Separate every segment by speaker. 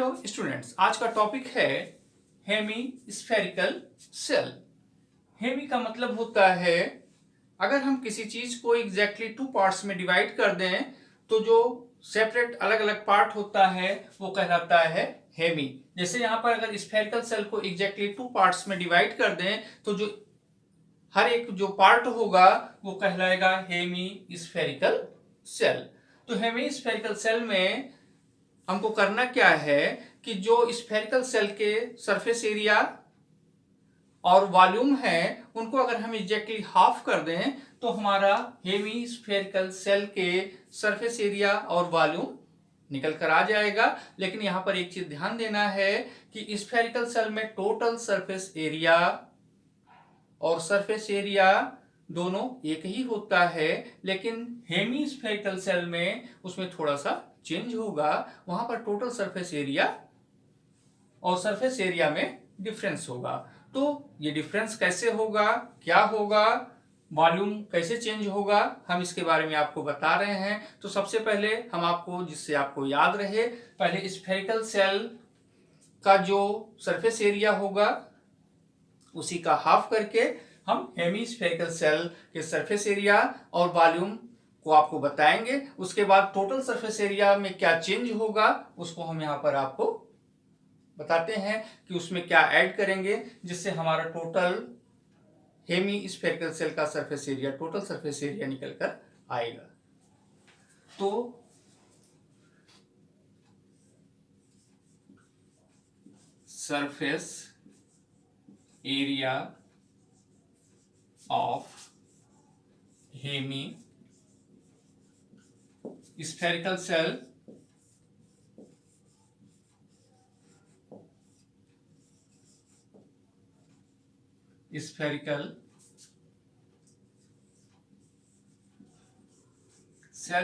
Speaker 1: Hello students, आज का topic है हेमी-स्फेरिकल सेल। हेमी का मतलब होता है अगर हम किसी चीज को एग्जैक्टली टू पार्ट्स में डिवाइड कर दें तो जो सेपरेट अलग अलग पार्ट होता है वो कहलाता है हेमी। जैसे यहाँ पर अगर स्फेरिकल सेल को एग्जैक्टली टू पार्ट्स में डिवाइड कर दें तो जो हर एक जो पार्ट होगा वो कहलाएगा हेमी-स्फेरिकल सेल। तो हेमी-स्फेरिकल सेल में हमको करना क्या है कि जो स्फेरिकल सेल के सरफेस एरिया और वॉल्यूम है उनको अगर हम एग्जैक्टली हाफ कर दें तो हमारा हेमी स्फेरिकल सेल के सरफेस एरिया और वॉल्यूम निकल कर आ जाएगा। लेकिन यहां पर एक चीज ध्यान देना है कि स्फेरिकल सेल में टोटल सरफेस एरिया और सरफेस एरिया दोनों एक ही होता है, लेकिन हेमी स्फेरिकल सेल में उसमें थोड़ा सा चेंज होगा। वहां पर टोटल सरफेस एरिया और सरफेस एरिया में डिफरेंस होगा। तो ये डिफरेंस कैसे होगा, क्या होगा, वॉल्यूम कैसे चेंज होगा, हम इसके बारे में आपको बता रहे हैं। तो सबसे पहले हम आपको, जिससे आपको याद रहे, पहले स्फेरिकल सेल का जो सरफेस एरिया होगा उसी का हाफ करके हम हेमी स्फेरिकल सेल के सरफेस एरिया और वॉल्यूम को आपको बताएंगे। उसके बाद टोटल सरफेस एरिया में क्या चेंज होगा उसको हम यहाँ पर आपको बताते हैं कि उसमें क्या ऐड करेंगे जिससे हमारा टोटल हेमी स्फेरिकल सेल का surface area, total surface area निकल कर आएगा। तो surface area of Hemy spherical shell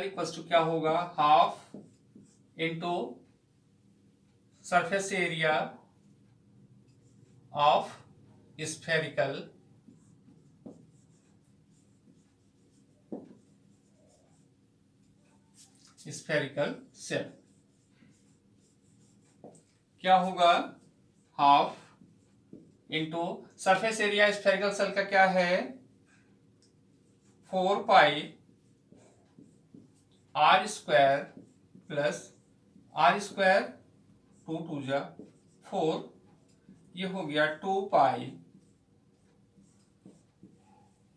Speaker 1: equals to क्या होगा, half into surface area of spherical shell. क्या होगा, half into surface area spherical shell का क्या है, 4 pi r square plus r square, 2 2 जा 4, ये हो गया 2 pi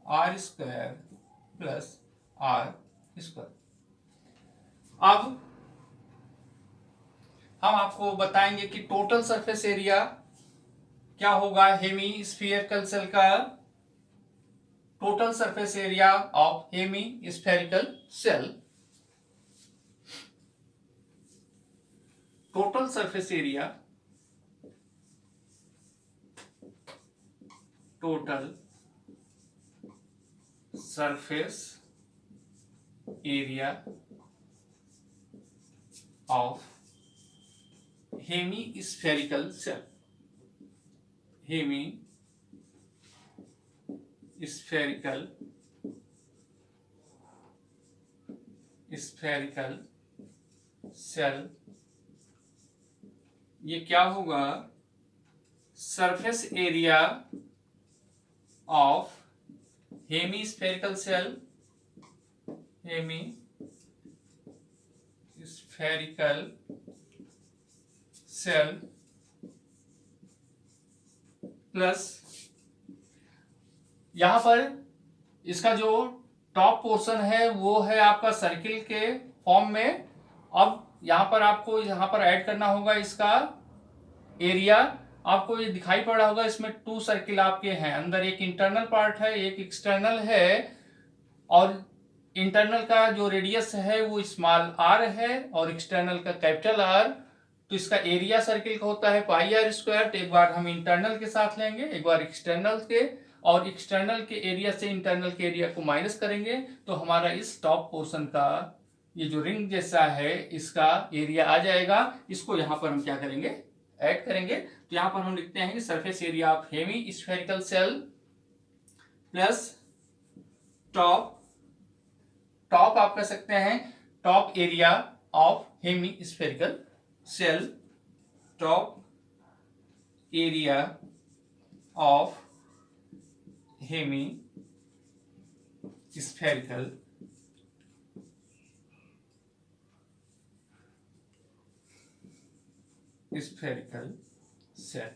Speaker 1: r square plus r square. अब हम आपको बताएंगे कि टोटल सरफेस एरिया क्या होगा हेमी स्फेरिकल सेल का, total surface area of Hemy spherical shell, total surface area, total surface area of Hemy spherical shell, Hemy spherical shell, ये क्या होगा, surface area of Hemy spherical shell, Hemy spherical shell plus यहां पर इसका जो top portion है वो है आपका सर्किल के फॉर्म में। अब यहां पर आपको यहां पर ऐड करना होगा इसका एरिया। आपको ये दिखाई पड़ रहा होगा, इसमें 2 सर्किल आपके हैं, अंदर एक इंटरनल पार्ट है, एक एक्सटर्नल है, और इंटरनल का जो रेडियस है वो स्मॉल आर है और एक्सटर्नल का कैपिटल आर। तो इसका एरिया सर्किल का होता है पाई आर स्क्वायर। तो एक बार हम इंटरनल के साथ लेंगे, एक बार एक्सटर्नल के, और एक्सटर्नल के एरिया से इंटरनल के एरिया को माइनस करेंगे तो हमारा इस टॉप पोर्शन का ये जो रिंग जैसा है इसका एरिया आ जाएगा। इसको यहां पर हम क्या करेंगे, ऐड करेंगे। तो यहां पर हम लिखते हैं कि surface area of Hemy spherical shell plus top आप कह सकते हैं top area of Hemy spherical shell top area of hemispherical cell।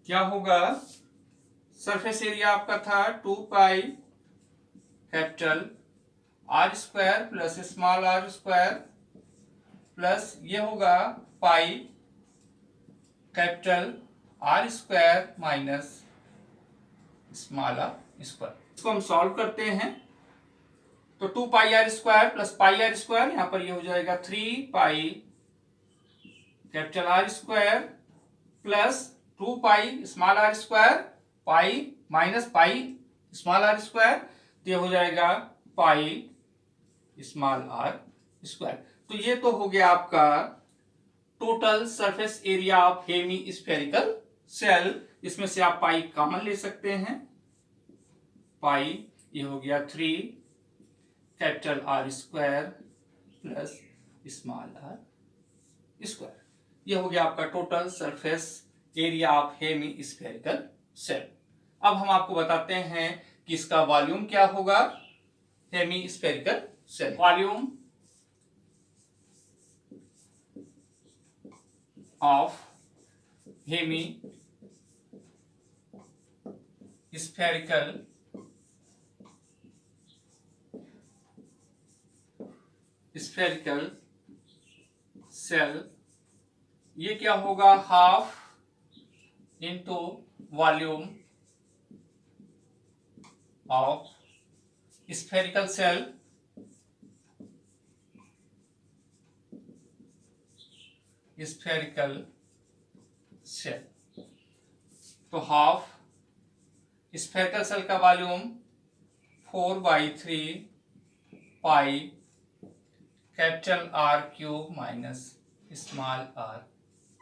Speaker 1: क्या होगा? सरफेस एरिया आपका था 2 pi capital are square plus small are square plus ये होगा pi capital are square minus small are square. इसको हम सॉल्व करते हैं तो 2 pi r square plus pi r square, यहां पर ये हो जाएगा 3 pi capital are square plus 2 pi small are square, pi minus pi small are square, तो ये हो जाएगा पाई स्मॉल आर स्क्वायर। तो ये तो हो गया आपका total surface area of hemispherical shell. इसमें से आप पाई कॉमन ले सकते हैं, पाई ये हो गया 3 capital are square plus small are square. ये हो गया आपका total surface area of hemispherical shell. अब हम आपको बताते हैं कि इसका वॉल्यूम क्या होगा। Hemispherical shell volume of hemispherical shell, ये क्या होगा? Half into volume of spherical shell तो हाफ स्फेरिकल सेल का volume 4/3 pi capital R cube minus small R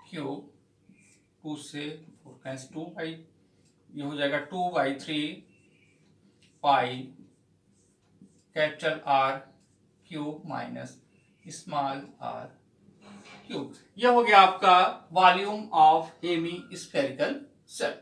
Speaker 1: cube, 2 से 4 कैंस 2 बाई, ये हो जाएगा 2/3 pi capital R cube minus small R cube. यह हो गया आपका वॉल्यूम ऑफ हेमीस्फेरिकल सेल।